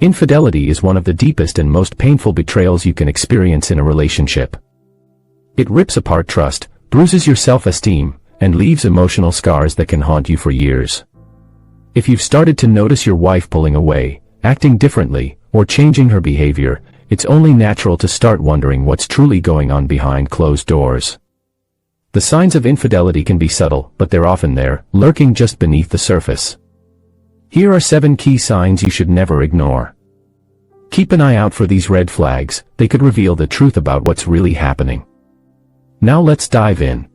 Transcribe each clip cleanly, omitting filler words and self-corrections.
Infidelity is one of the deepest and most painful betrayals you can experience in a relationship. It rips apart trust, bruises your self-esteem, and leaves emotional scars that can haunt you for years. If you've started to notice your wife pulling away, acting differently, or changing her behavior, it's only natural to start wondering what's truly going on behind closed doors. The signs of infidelity can be subtle, but they're often there, lurking just beneath the surface. Here are 7 key signs you should never ignore. Keep an eye out for these red flags, they could reveal the truth about what's really happening. Now let's dive in.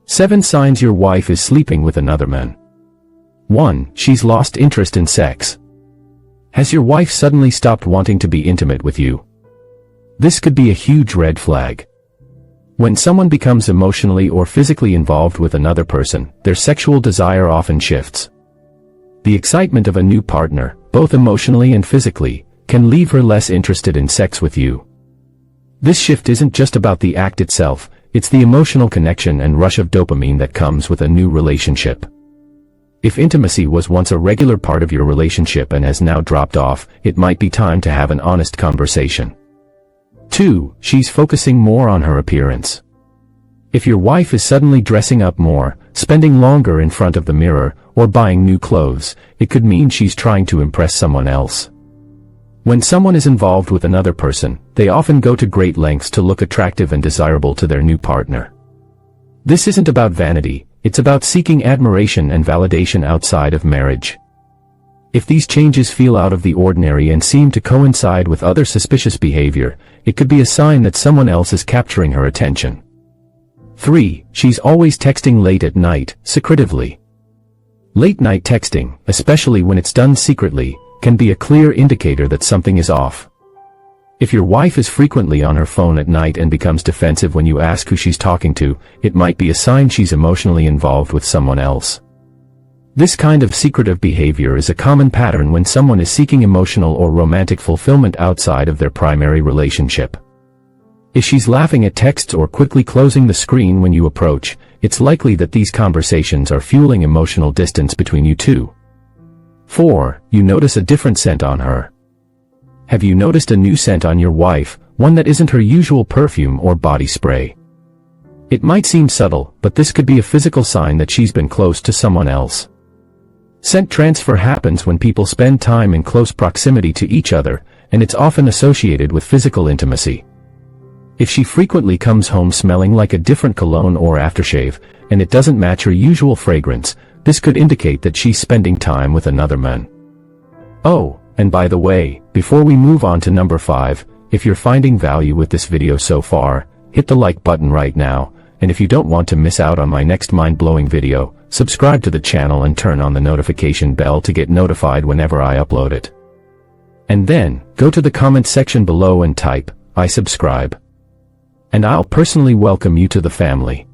7 signs your wife is sleeping with another man. 1. She's lost interest in sex. Has your wife suddenly stopped wanting to be intimate with you? This could be a huge red flag. When someone becomes emotionally or physically involved with another person, their sexual desire often shifts. The excitement of a new partner, both emotionally and physically, can leave her less interested in sex with you. This shift isn't just about the act itself, it's the emotional connection and rush of dopamine that comes with a new relationship. If intimacy was once a regular part of your relationship and has now dropped off, it might be time to have an honest conversation. 2. She's focusing more on her appearance. If your wife is suddenly dressing up more, spending longer in front of the mirror, or buying new clothes, it could mean she's trying to impress someone else. When someone is involved with another person, they often go to great lengths to look attractive and desirable to their new partner. This isn't about vanity, it's about seeking admiration and validation outside of marriage. If these changes feel out of the ordinary and seem to coincide with other suspicious behavior, it could be a sign that someone else is capturing her attention. 3. She's always texting late at night, secretively. Late-night texting, especially when it's done secretly, can be a clear indicator that something is off. If your wife is frequently on her phone at night and becomes defensive when you ask who she's talking to, it might be a sign she's emotionally involved with someone else. This kind of secretive behavior is a common pattern when someone is seeking emotional or romantic fulfillment outside of their primary relationship. If she's laughing at texts or quickly closing the screen when you approach, it's likely that these conversations are fueling emotional distance between you two. 4. You notice a different scent on her. Have you noticed a new scent on your wife, one that isn't her usual perfume or body spray? It might seem subtle, but this could be a physical sign that she's been close to someone else. Scent transfer happens when people spend time in close proximity to each other, and it's often associated with physical intimacy. If she frequently comes home smelling like a different cologne or aftershave, and it doesn't match her usual fragrance, this could indicate that she's spending time with another man. Oh, and by the way, before we move on to number 5, if you're finding value with this video so far, hit the like button right now, and if you don't want to miss out on my next mind-blowing video, subscribe to the channel and turn on the notification bell to get notified whenever I upload it. And then, go to the comment section below and type, "I subscribe." And I'll personally welcome you to the family.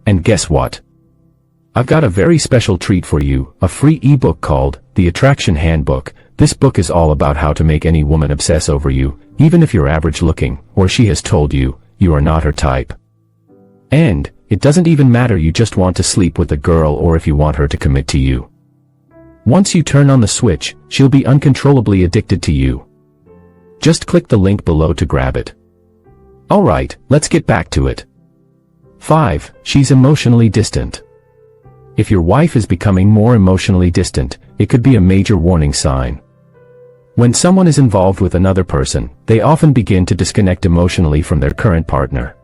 And guess what? I've got a very special treat for you, a free ebook called The Attraction Handbook. This book is all about how to make any woman obsess over you, even if you're average looking, or she has told you, you are not her type. And, it doesn't even matter you just want to sleep with a girl or if you want her to commit to you. Once you turn on the switch, she'll be uncontrollably addicted to you. Just click the link below to grab it. Alright, let's get back to it. 5. She's emotionally distant. If your wife is becoming more emotionally distant, it could be a major warning sign. When someone is involved with another person, they often begin to disconnect emotionally from their current partner.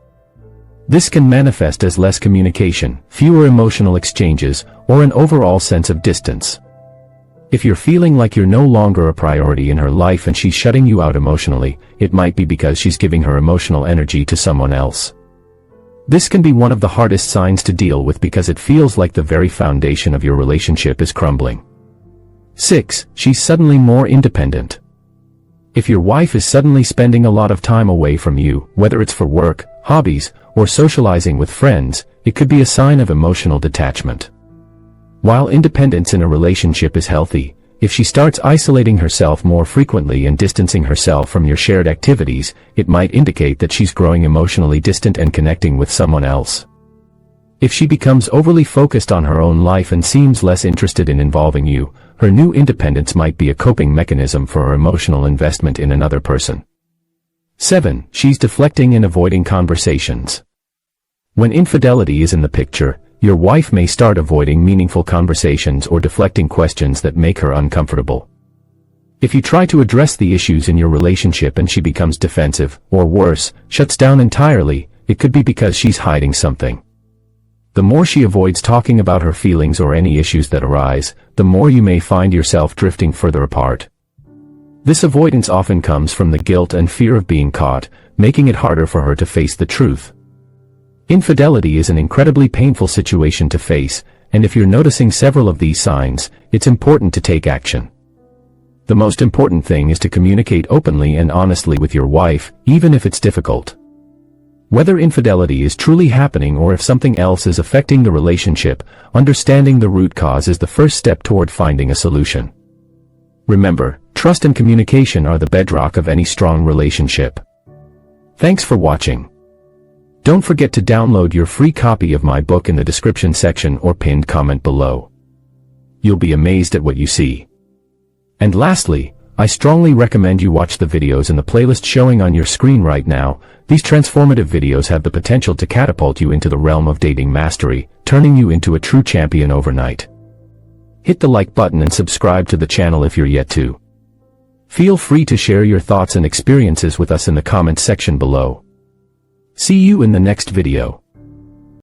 This can manifest as less communication, fewer emotional exchanges, or an overall sense of distance. If you're feeling like you're no longer a priority in her life and she's shutting you out emotionally, it might be because she's giving her emotional energy to someone else. This can be one of the hardest signs to deal with because it feels like the very foundation of your relationship is crumbling. 6. She's suddenly more independent. If your wife is suddenly spending a lot of time away from you, whether it's for work, hobbies, or socializing with friends, it could be a sign of emotional detachment. While independence in a relationship is healthy, if she starts isolating herself more frequently and distancing herself from your shared activities, it might indicate that she's growing emotionally distant and connecting with someone else. If she becomes overly focused on her own life and seems less interested in involving you, her new independence might be a coping mechanism for her emotional investment in another person. 7. She's deflecting and avoiding conversations. When infidelity is in the picture, your wife may start avoiding meaningful conversations or deflecting questions that make her uncomfortable. If you try to address the issues in your relationship and she becomes defensive, or worse, shuts down entirely, it could be because she's hiding something. The more she avoids talking about her feelings or any issues that arise, the more you may find yourself drifting further apart. This avoidance often comes from the guilt and fear of being caught, making it harder for her to face the truth. Infidelity is an incredibly painful situation to face, and if you're noticing several of these signs, it's important to take action. The most important thing is to communicate openly and honestly with your wife, even if it's difficult. Whether infidelity is truly happening or if something else is affecting the relationship, understanding the root cause is the first step toward finding a solution. Remember, trust and communication are the bedrock of any strong relationship. Thanks for watching. Don't forget to download your free copy of my book in the description section or pinned comment below. You'll be amazed at what you see. And lastly, I strongly recommend you watch the videos in the playlist showing on your screen right now. These transformative videos have the potential to catapult you into the realm of dating mastery, turning you into a true champion overnight. Hit the like button and subscribe to the channel if you're yet to. Feel free to share your thoughts and experiences with us in the comments section below. See you in the next video.